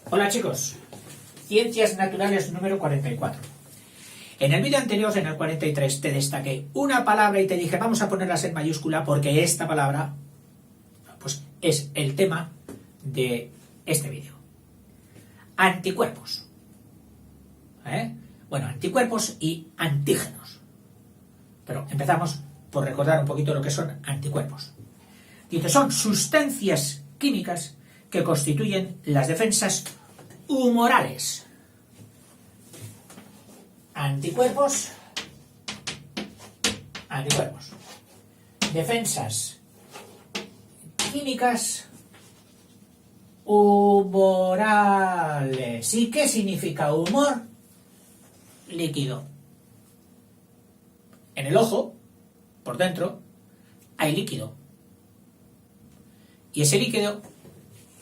Hola chicos, Ciencias Naturales número 44. En el vídeo anterior, en el 43, te destaqué una palabra y te dije vamos a ponerlas en mayúscula porque esta palabra pues, es el tema de este vídeo. Anticuerpos. Bueno, anticuerpos y antígenos. Pero empezamos por recordar un poquito lo que son anticuerpos. Dice, son sustancias químicas que constituyen las defensas humorales. Anticuerpos. Defensas químicas humorales. ¿Y qué significa humor? Líquido. En el ojo, por dentro, hay líquido. Y ese líquido,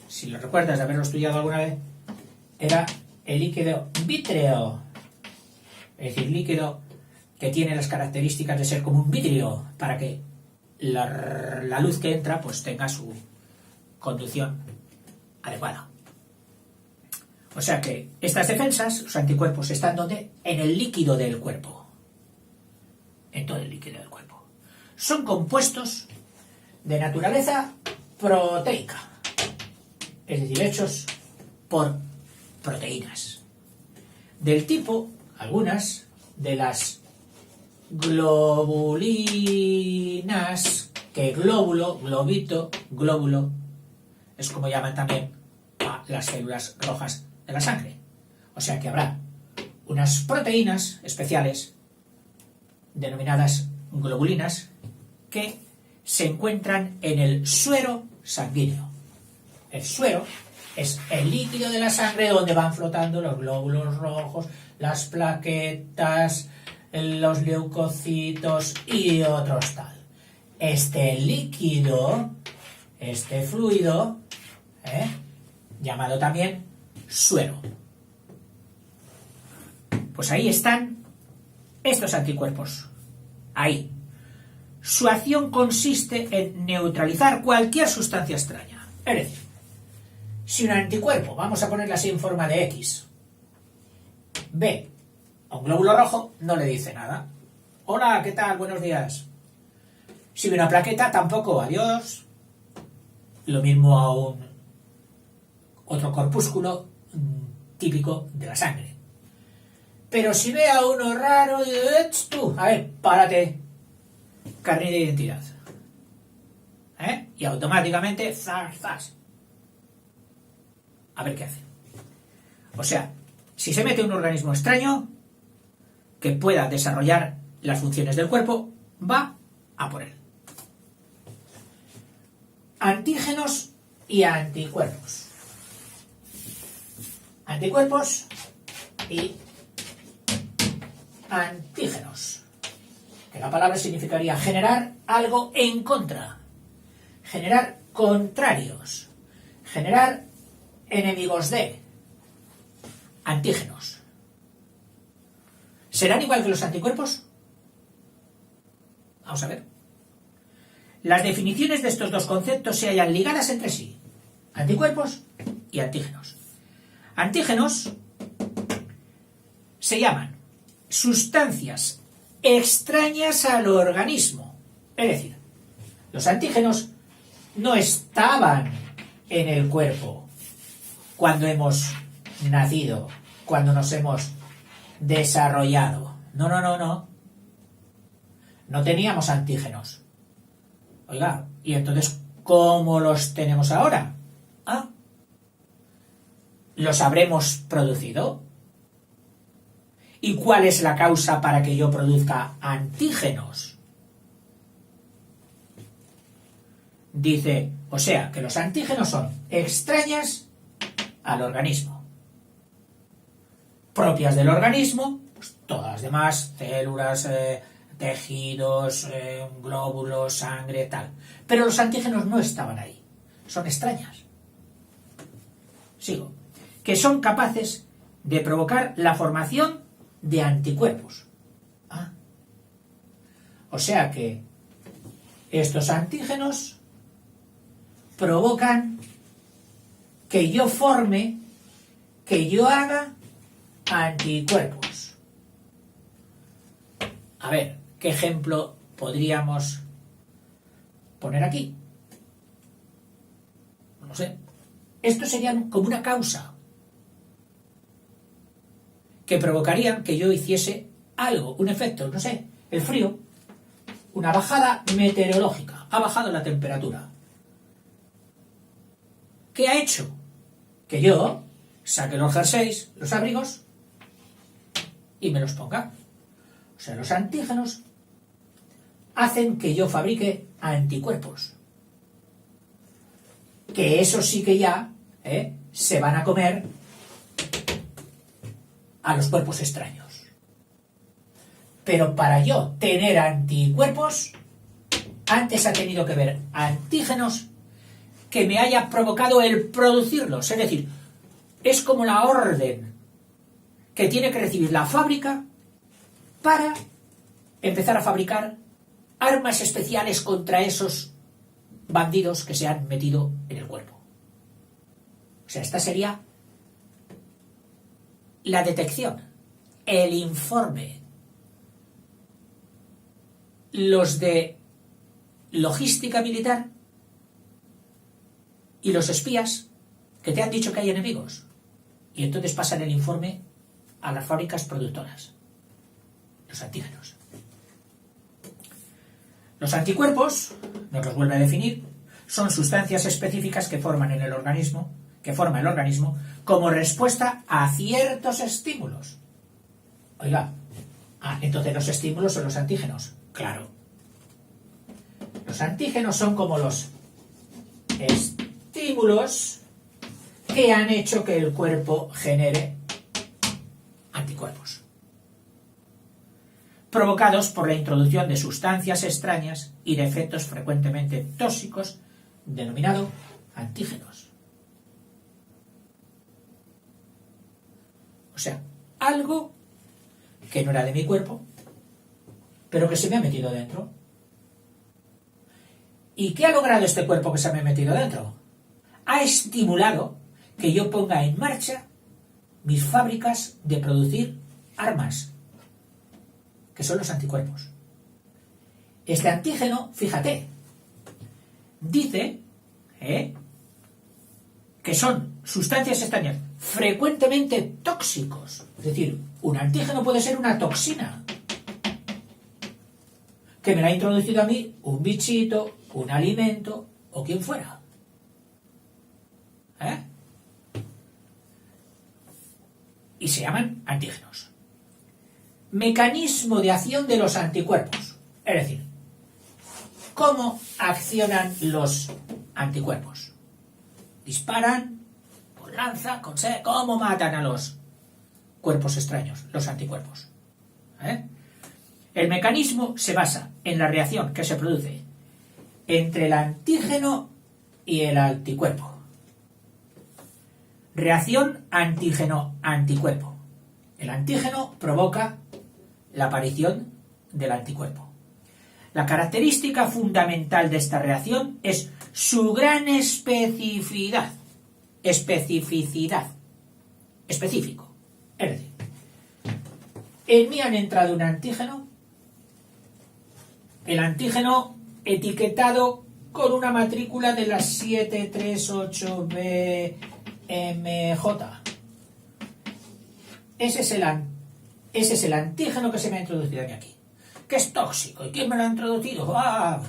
si lo recuerdas de haberlo estudiado alguna vez, era el líquido vítreo. Es decir, líquido que tiene las características de ser como un vidrio para que la luz que entra pues tenga su conducción adecuada. O sea que estas defensas, los anticuerpos, están ¿dónde? En el líquido del cuerpo. En todo el líquido del cuerpo. Son compuestos de naturaleza proteica. Es decir, hechos por proteínas. Del tipo, algunas de las globulinas, que glóbulo, globito, glóbulo, es como llaman también a las células rojas de la sangre. O sea que habrá unas proteínas especiales denominadas globulinas que se encuentran en el suero sanguíneo. El suero es el líquido de la sangre donde van flotando los glóbulos rojos, las plaquetas, los leucocitos y otros tal. Este líquido, este fluido, llamado también suero. Pues ahí están estos anticuerpos. Ahí. Su acción consiste en neutralizar cualquier sustancia extraña. Es decir, si un anticuerpo, vamos a ponerlo así en forma de X, ve a un glóbulo rojo, no le dice nada. Hola, ¿qué tal? Buenos días. Si ve una plaqueta, tampoco, adiós. Lo mismo a otro corpúsculo típico de la sangre. Pero si ve a uno raro, tú, a ver, párate. Carnet de identidad. Y automáticamente, zas. A ver qué hace. O sea, si se mete un organismo extraño que pueda desarrollar las funciones del cuerpo, va a por él. Antígenos y anticuerpos. Anticuerpos y antígenos. Que la palabra significaría generar algo en contra. Generar contrarios. Generar enemigos de. Antígenos. ¿Serán igual que los anticuerpos? Vamos a ver. Las definiciones de estos dos conceptos se hallan ligadas entre sí. Anticuerpos y antígenos. Antígenos se llaman sustancias extrañas al organismo. Es decir, los antígenos no estaban en el cuerpo cuando hemos nacido, cuando nos hemos desarrollado. No. No teníamos antígenos. Oiga, ¿y entonces cómo los tenemos ahora? ¿Los habremos producido? ¿Y cuál es la causa para que yo produzca antígenos? Dice, o sea, que los antígenos son extrañas al organismo. Propias del organismo, pues todas las demás, células, tejidos, glóbulos, sangre, tal. Pero los antígenos no estaban ahí. Son extrañas. Sigo. Que son capaces de provocar la formación de anticuerpos. O sea que estos antígenos provocan que yo forme que yo haga anticuerpos. A ver, ¿qué ejemplo podríamos poner aquí? No sé. Esto sería como una causa que provocarían que yo hiciese algo, un efecto, no sé, el frío, una bajada meteorológica, ha bajado la temperatura. ¿Qué ha hecho? Que yo saque los jerseys, los abrigos, y me los ponga. O sea, los antígenos hacen que yo fabrique anticuerpos. Que eso sí que ya se van a comer a los cuerpos extraños. Pero para yo tener anticuerpos, antes ha tenido que haber antígenos que me haya provocado el producirlos. Es decir, es como la orden que tiene que recibir la fábrica para empezar a fabricar armas especiales contra esos bandidos que se han metido en el cuerpo. O sea, esta sería la detección, el informe. Los de logística militar y los espías que te han dicho que hay enemigos. Y entonces pasan el informe a las fábricas productoras, los antígenos. Los anticuerpos, nos los vuelve a definir, son sustancias específicas que forma el organismo como respuesta a ciertos estímulos. Oiga, entonces los estímulos son los antígenos. Claro. Los antígenos son como los estímulos que han hecho que el cuerpo genere anticuerpos, provocados por la introducción de sustancias extrañas y de efectos frecuentemente tóxicos, denominado antígenos. O sea, algo que no era de mi cuerpo, pero que se me ha metido dentro. ¿Y qué ha logrado este cuerpo que se me ha metido dentro? Ha estimulado que yo ponga en marcha mis fábricas de producir armas, que son los anticuerpos. Este antígeno, fíjate, dice que son sustancias extrañas frecuentemente tóxicos. Es decir, un antígeno puede ser una toxina que me la ha introducido a mí un bichito, un alimento o quien fuera. Y se llaman antígenos. Mecanismo de acción de los anticuerpos. Es decir, ¿cómo accionan los anticuerpos? Disparan, con lanza, con sed. ¿Cómo matan a los cuerpos extraños, los anticuerpos? El mecanismo se basa en la reacción que se produce entre el antígeno y el anticuerpo. Reacción antígeno-anticuerpo. El antígeno provoca la aparición del anticuerpo. La característica fundamental de esta reacción es su gran especificidad. Específico. Es decir, en mí han entrado un antígeno, el antígeno etiquetado con una matrícula de las 738BMJ. Ese es el antígeno que se me ha introducido aquí. Que es tóxico. ¿Y quién me lo ha introducido? ¡Ah!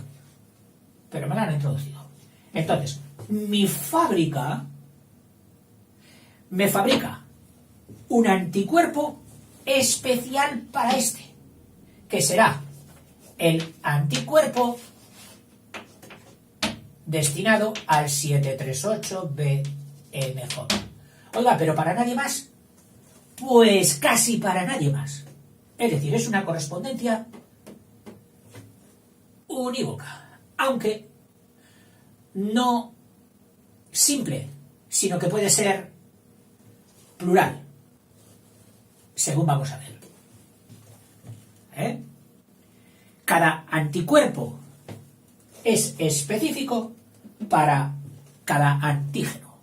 Pero me lo han introducido. Entonces, mi fábrica me fabrica un anticuerpo especial para este, que será el anticuerpo destinado al 738BMJ. Oiga, ¿pero para nadie más? Pues casi para nadie más. Es decir, es una correspondencia unívoca, aunque no simple, sino que puede ser plural, según vamos a ver. Cada anticuerpo es específico para cada antígeno.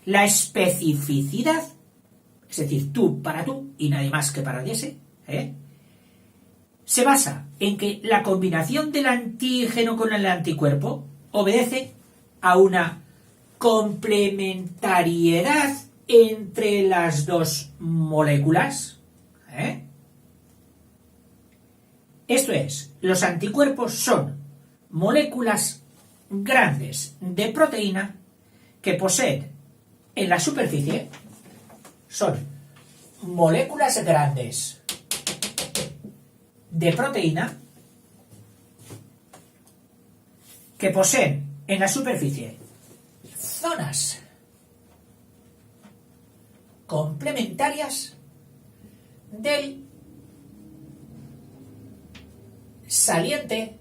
La especificidad, es decir, tú para tú y nadie más que para ese, se basa en que la combinación del antígeno con el anticuerpo obedece a una complementariedad entre las dos moléculas. Esto es, los anticuerpos son moléculas grandes de proteína que poseen en la superficie, son moléculas grandes de proteína que poseen en la superficie zonas complementarias del saliente,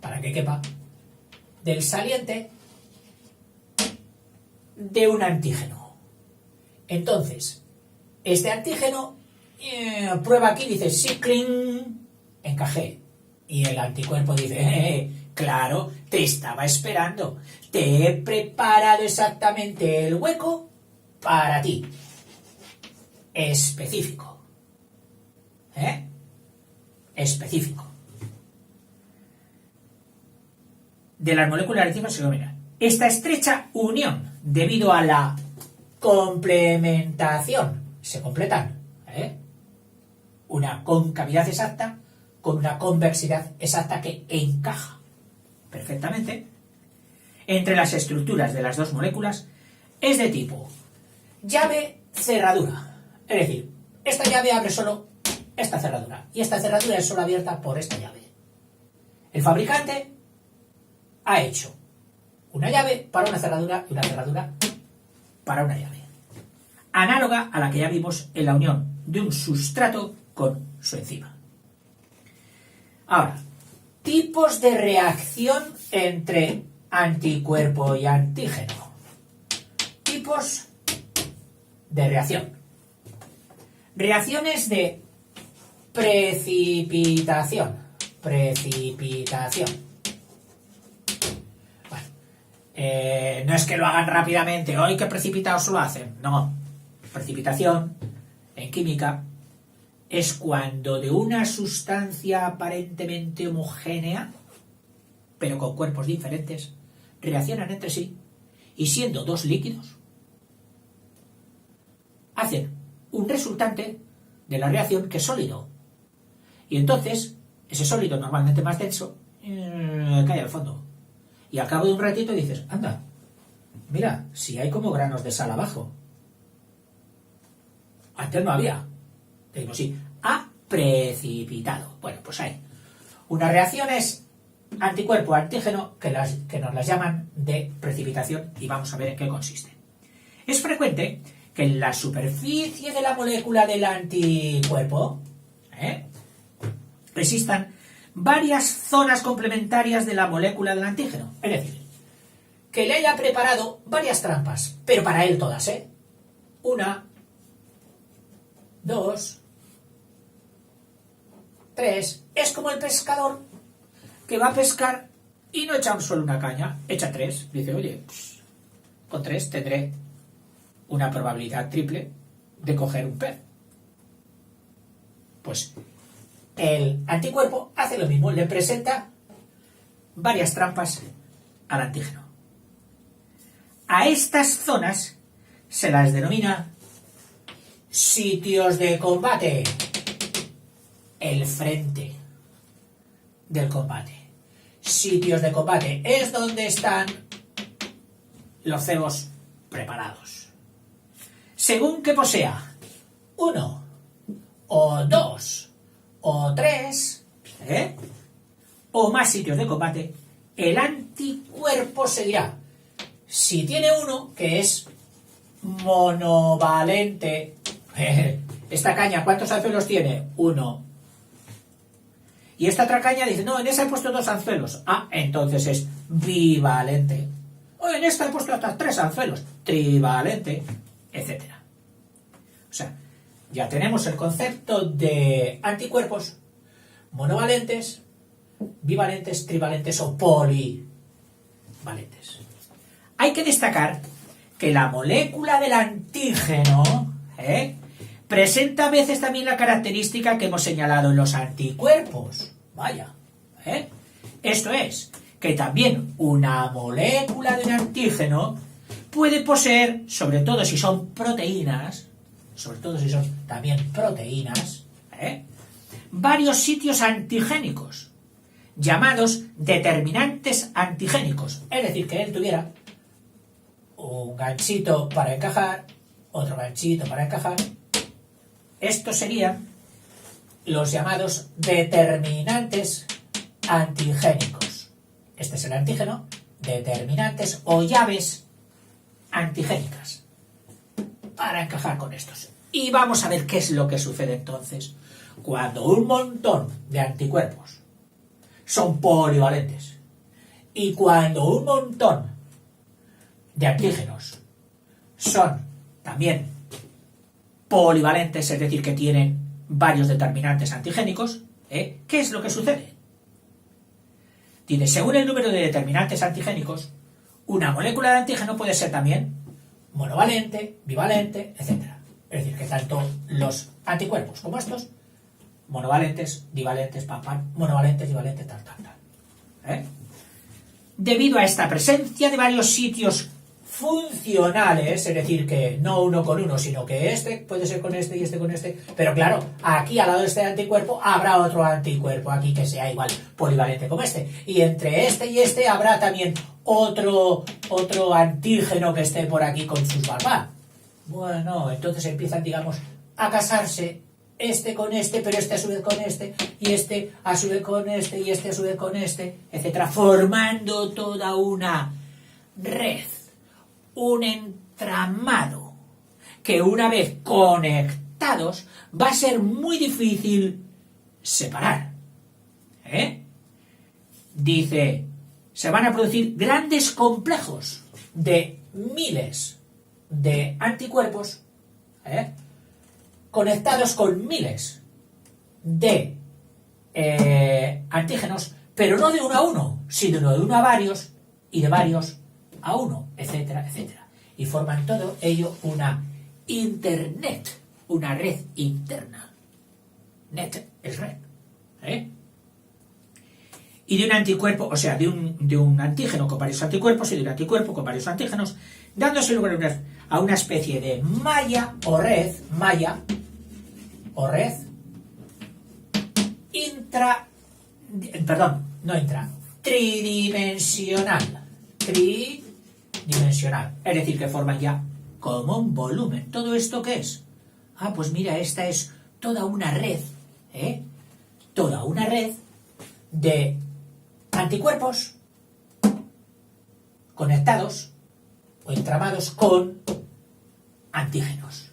para que quepa, del saliente de un antígeno. Entonces, este antígeno prueba aquí, dice sí, cling, encajé. Y el anticuerpo dice, claro, te estaba esperando, te he preparado exactamente el hueco para ti. Específico. Específico. De las moléculas decimos, mira, esta estrecha unión, debido a la complementación, se completan, una concavidad exacta con una convexidad exacta que encaja perfectamente entre las estructuras de las dos moléculas, es de tipo llave-cerradura. Es decir, esta llave abre solo esta cerradura y esta cerradura es solo abierta por esta llave. El fabricante ha hecho una llave para una cerradura y una cerradura para una llave, análoga a la que ya vimos en la unión de un sustrato con su enzima. Ahora, tipos de reacción entre anticuerpo y antígeno. Tipos de reacción. Reacciones de precipitación. Precipitación. Bueno, no es que lo hagan rápidamente. ¡Ay, qué precipitados lo hacen! No. Precipitación, en química, es cuando de una sustancia aparentemente homogénea, pero con cuerpos diferentes, reaccionan entre sí y siendo dos líquidos, hacen un resultante de la reacción que es sólido. Y entonces, ese sólido normalmente más denso, cae al fondo. Y al cabo de un ratito dices, anda, mira, si hay como granos de sal abajo. Antes no había. Digo, sí, ha precipitado. Bueno, pues hay unas reacciones anticuerpo-antígeno que nos las llaman de precipitación y vamos a ver en qué consiste. Es frecuente que en la superficie de la molécula del anticuerpo existan varias zonas complementarias de la molécula del antígeno. Es decir, que le haya preparado varias trampas, pero para él todas, 1, 2, 3. Es como el pescador que va a pescar y no echa solo una caña, echa 3. Dice, oye, pues, con 3 tendré una probabilidad triple de coger un pez. Pues el anticuerpo hace lo mismo, le presenta varias trampas al antígeno. A estas zonas se las denomina sitios de combate, el frente del combate. Sitios de combate es donde están los cebos preparados. Según que posea 1 o 2 o 3 o más sitios de combate, el anticuerpo se dirá, si tiene uno que es monovalente, esta caña, ¿cuántos anzuelos tiene? 1. Y esta otra caña dice, no, en esa he puesto 2 anzuelos. Ah, entonces es bivalente. O en esta he puesto hasta 3 anzuelos. Trivalente, etc. O sea, ya tenemos el concepto de anticuerpos monovalentes, bivalentes, trivalentes o polivalentes. Hay que destacar que la molécula del antígeno presenta a veces también la característica que hemos señalado en los anticuerpos. Vaya, esto es, que también una molécula de un antígeno puede poseer, sobre todo si son proteínas, varios sitios antigénicos, llamados determinantes antigénicos. Es decir, que él tuviera un ganchito para encajar, otro ganchito para encajar. Estos serían los llamados determinantes antigénicos. Este es el antígeno, determinantes o llaves antigénicas para encajar con estos. Y vamos a ver qué es lo que sucede entonces cuando un montón de anticuerpos son polivalentes y cuando un montón de antígenos son también polivalentes, es decir, que tienen varios determinantes antigénicos. ¿Qué es lo que sucede? Dice, según el número de determinantes antigénicos, una molécula de antígeno puede ser también monovalente, bivalente, etc. Es decir, que tanto los anticuerpos como estos, monovalentes, divalentes, monovalentes, divalentes, tal. Debido a esta presencia de varios sitios funcionales, es decir, que no uno con uno, sino que este puede ser con este y este con este, pero claro, aquí al lado de este anticuerpo habrá otro anticuerpo aquí que sea igual polivalente como este, y entre este y este habrá también otro antígeno que esté por aquí con sus barbas. Bueno, entonces empiezan, digamos, a casarse este con este, pero este a su vez con este, y este a su vez con este, y este a su vez con este, etcétera, formando toda una red, un entramado, que una vez conectados va a ser muy difícil separar. Dice, se van a producir grandes complejos de miles de anticuerpos conectados con miles de antígenos, pero no de uno a uno, sino de uno a varios y de varios a uno, etcétera, etcétera. Y forman todo ello una internet, una red interna. Net es red. Y de un anticuerpo, o sea, de un antígeno con varios anticuerpos y de un anticuerpo con varios antígenos, dándose lugar a una especie de malla o red tridimensional. Es decir, que forman ya como un volumen. ¿Todo esto qué es? Pues mira, esta es toda una red, toda una red de anticuerpos conectados o entramados con antígenos.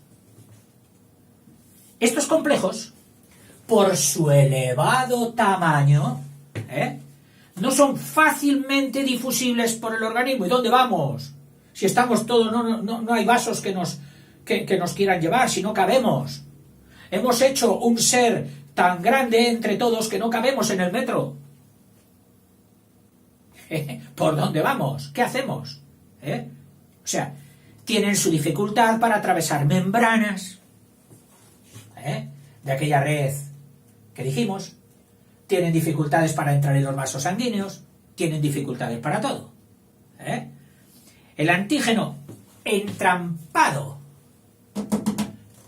Estos complejos, por su elevado tamaño, no son fácilmente difusibles por el organismo. ¿Y dónde vamos? Si estamos todos, no hay vasos que nos quieran llevar, si no cabemos. Hemos hecho un ser tan grande entre todos que no cabemos en el metro. ¿Por dónde vamos? ¿Qué hacemos? O sea, tienen su dificultad para atravesar membranas de aquella red que dijimos, tienen dificultades para entrar en los vasos sanguíneos, tienen dificultades para todo. El antígeno entrampado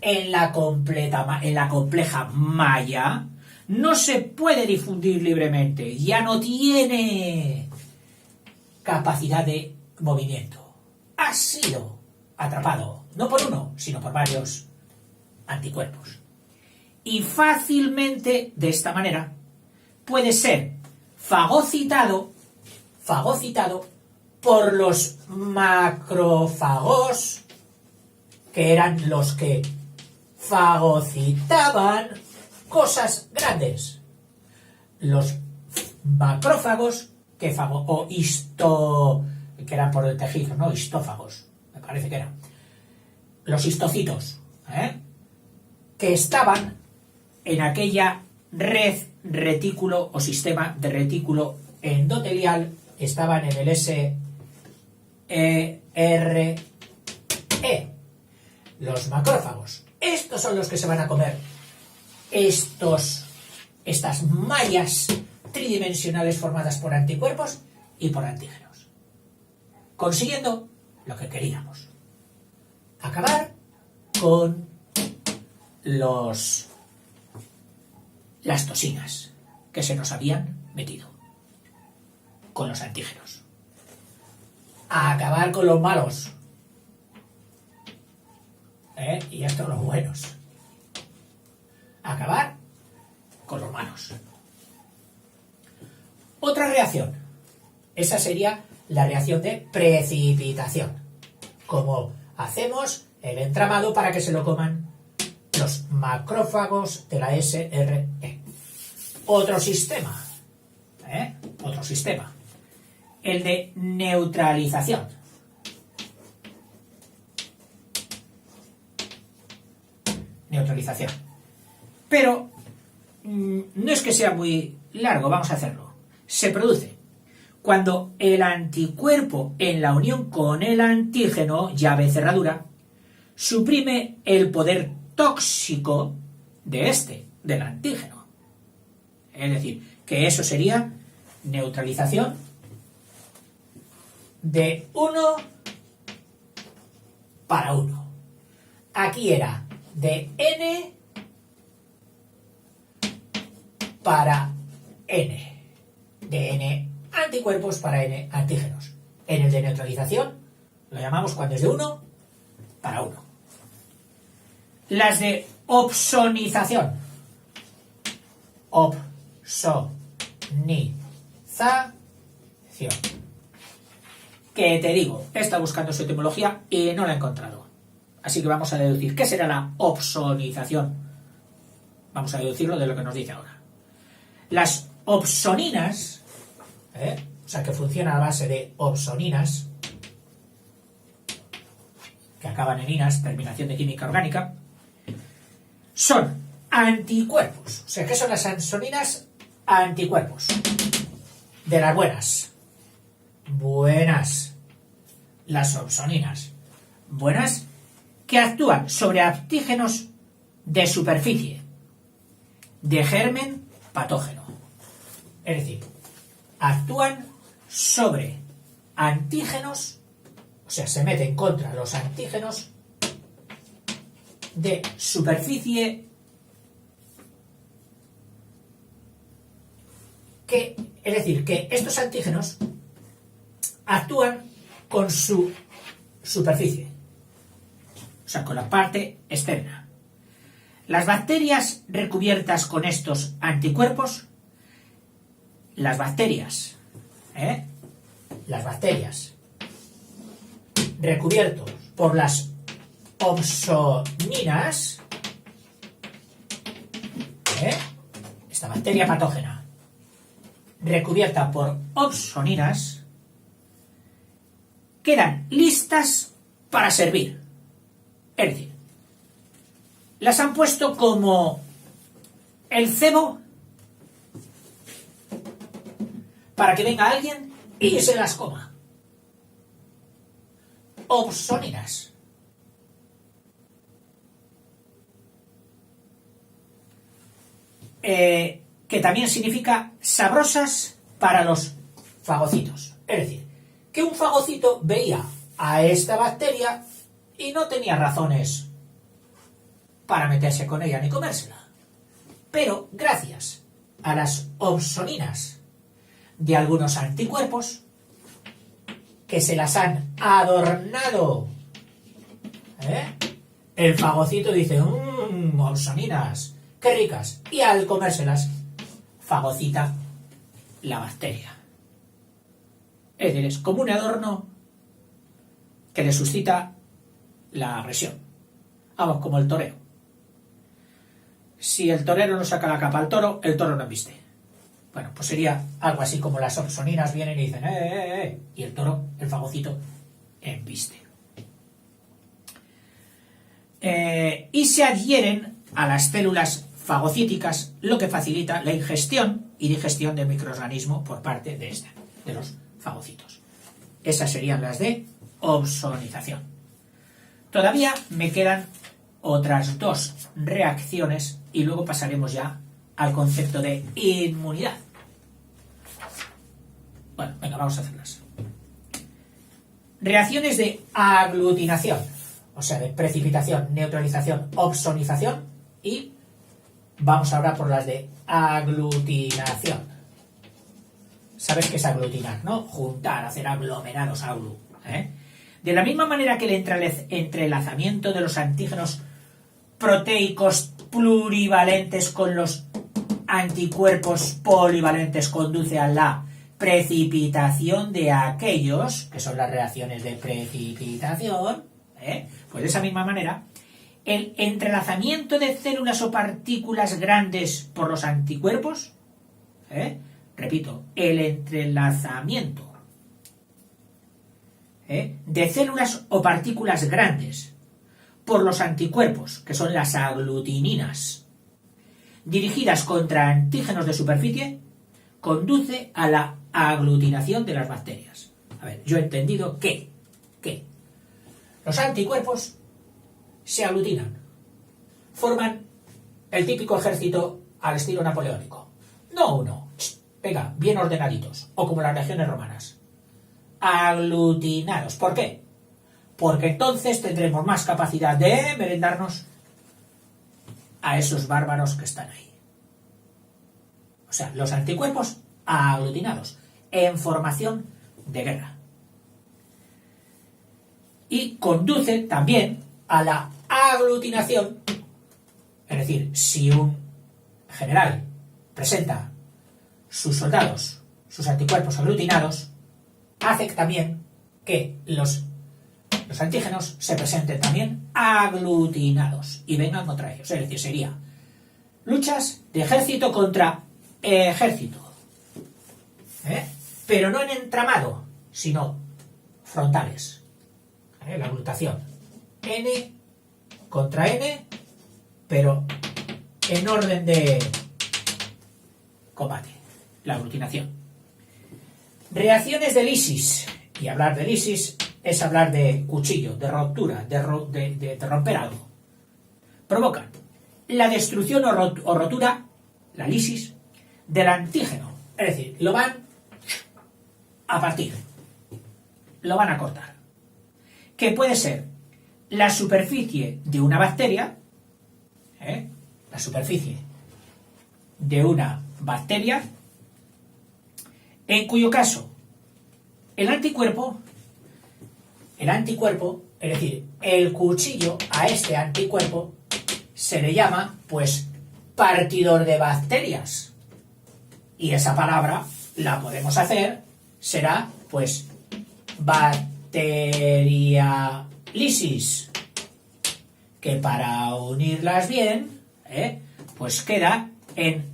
en la compleja malla no se puede difundir libremente, ya no tiene capacidad de movimiento. Ha sido atrapado, no por uno, sino por varios anticuerpos. Y fácilmente, de esta manera, puede ser fagocitado por los macrófagos, que eran los que fagocitaban cosas grandes. Los macrófagos que eran por el tejido, ¿no? Histófagos, me parece que eran. Los histocitos, que estaban en aquella red retículo o sistema de retículo endotelial, estaban en el Los macrófagos. Estos son los que se van a comer estas mallas tridimensionales formadas por anticuerpos y por antígenos, consiguiendo lo que queríamos: acabar con las toxinas que se nos habían metido, con los antígenos, acabar con los malos, y estos los buenos, acabar con los malos. Otra reacción, esa sería la reacción de precipitación, como hacemos el entramado para que se lo coman los macrófagos de la SRE. Otro sistema, el de neutralización. Pero no es que sea muy largo, vamos a hacerlo. Se produce cuando el anticuerpo en la unión con el antígeno, llave cerradura, suprime el poder tóxico del antígeno. Es decir, que eso sería neutralización de 1 para 1. Aquí era de N para N. De N anticuerpos para N antígenos. En el de neutralización lo llamamos cuando es de 1 para 1. Las de opsonización. Opsonización. Que te digo, he estado buscando su etimología y no la he encontrado. Así que vamos a deducir. ¿Qué será la opsonización? Vamos a deducirlo de lo que nos dice ahora. Las opsoninas, o sea que funciona a base de opsoninas, que acaban en inas, terminación de química orgánica, son anticuerpos. O sea, ¿qué son las opsoninas? Anticuerpos. De las buenas. Buenas. Las opsoninas. Buenas, que actúan sobre antígenos de superficie, de germen patógeno. Es decir, actúan sobre antígenos, o sea, se meten contra los antígenos de superficie es decir, que estos antígenos actúan con su superficie, o sea, con la parte externa. Las bacterias recubiertas con estos anticuerpos, las bacterias recubiertos por las opsoninas, esta bacteria patógena recubierta por opsoninas, quedan listas para servir. Es decir, las han puesto como el cebo para que venga alguien y se las coma. Opsoninas. Que también significa sabrosas para los fagocitos. Es decir, que un fagocito veía a esta bacteria y no tenía razones para meterse con ella ni comérsela. Pero gracias a las opsoninas de algunos anticuerpos que se las han adornado, el fagocito dice, opsoninas, qué ricas, y al comérselas fagocita la bacteria. Es decir, es como un adorno que le suscita la agresión. Vamos, como el toreo. Si el torero no saca la capa al toro, el toro no embiste. Bueno, pues sería algo así como las opsoninas vienen y dicen y el toro, el fagocito, embiste. Y se adhieren a las células fagocíticas, lo que facilita la ingestión y digestión del microorganismo por parte de los fagocitos. Esas serían las de opsonización. Todavía me quedan otras dos reacciones y luego pasaremos ya al concepto de inmunidad. Bueno, venga, vamos a hacerlas. Reacciones de aglutinación, o sea, de precipitación, neutralización, opsonización, y vamos ahora por las de aglutinación. ¿Sabes qué es aglutinar, no? Juntar, hacer aglomerados, ¿eh? De la misma manera que el entrelazamiento de los antígenos proteicos plurivalentes con los anticuerpos polivalentes conduce a la precipitación de aquellos, que son las reacciones de precipitación, pues de esa misma manera, el entrelazamiento de células o partículas grandes por los anticuerpos, repito, el entrelazamiento de células o partículas grandes por los anticuerpos, que son las aglutininas, dirigidas contra antígenos de superficie, conduce a la aglutinación de las bacterias. A ver, yo he entendido que los anticuerpos se aglutinan, forman el típico ejército al estilo napoleónico. No uno, venga, bien ordenaditos, o como las legiones romanas. Aglutinados. ¿Por qué? Porque entonces tendremos más capacidad de merendarnos a esos bárbaros que están ahí. O sea, los anticuerpos aglutinados en formación de guerra. Y conduce también a la aglutinación, es decir, si un general presenta sus soldados, sus anticuerpos aglutinados, hace también que los antígenos se presenten también aglutinados y vengan contra ellos. Es decir, sería luchas de ejército contra ejército. Pero no en entramado, sino frontales. La aglutación. N contra N, pero en orden de combate. La aglutinación. Reacciones de lisis. Y hablar de lisis es hablar de cuchillo, de ruptura, de romper algo. Provocan la destrucción o rotura, la lisis, del antígeno. Es decir, lo van a partir. Lo van a cortar. Que puede ser la superficie de una bacteria, la superficie de una bacteria, en cuyo caso el anticuerpo, es decir, el cuchillo a este anticuerpo se le llama, pues, partidor de bacterias. Y esa palabra la podemos hacer, será, pues, bacterialisis, que para unirlas bien, pues queda en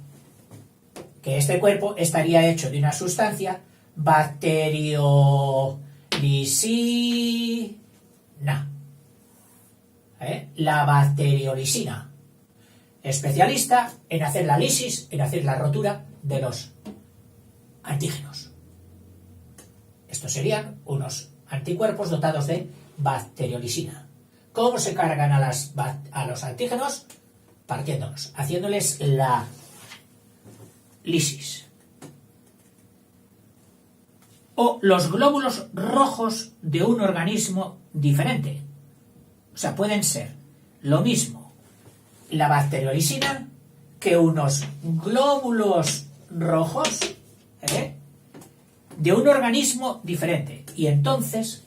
que este cuerpo estaría hecho de una sustancia bacteriolisina. La bacteriolisina, especialista en hacer la lisis, en hacer la rotura de los antígenos. Estos serían unos anticuerpos dotados de bacteriolisina. ¿Cómo se cargan a los antígenos? Partiéndolos, haciéndoles la lisis. O los glóbulos rojos de un organismo diferente. O sea, pueden ser lo mismo la bacteriolisina que unos glóbulos rojos de un organismo diferente. Y entonces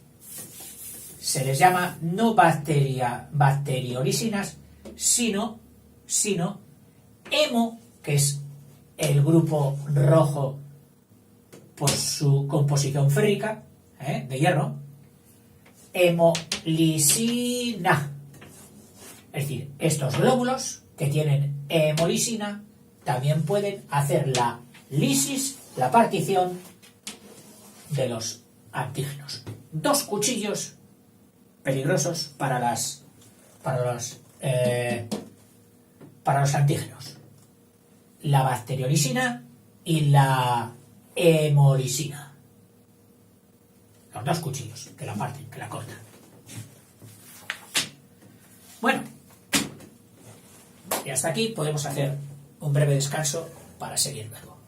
se les llama no bacteriolisinas, sino hemo, que es el grupo rojo por su composición férrica, de hierro, hemolisina. Es decir, estos glóbulos que tienen hemolisina también pueden hacer la lisis, la partición de los antígenos. Dos cuchillos peligrosos para los antígenos: la bacteriolisina y la hemolisina. Los dos cuchillos que la parten, que la cortan. Bueno, y hasta aquí podemos hacer un breve descanso para seguir luego.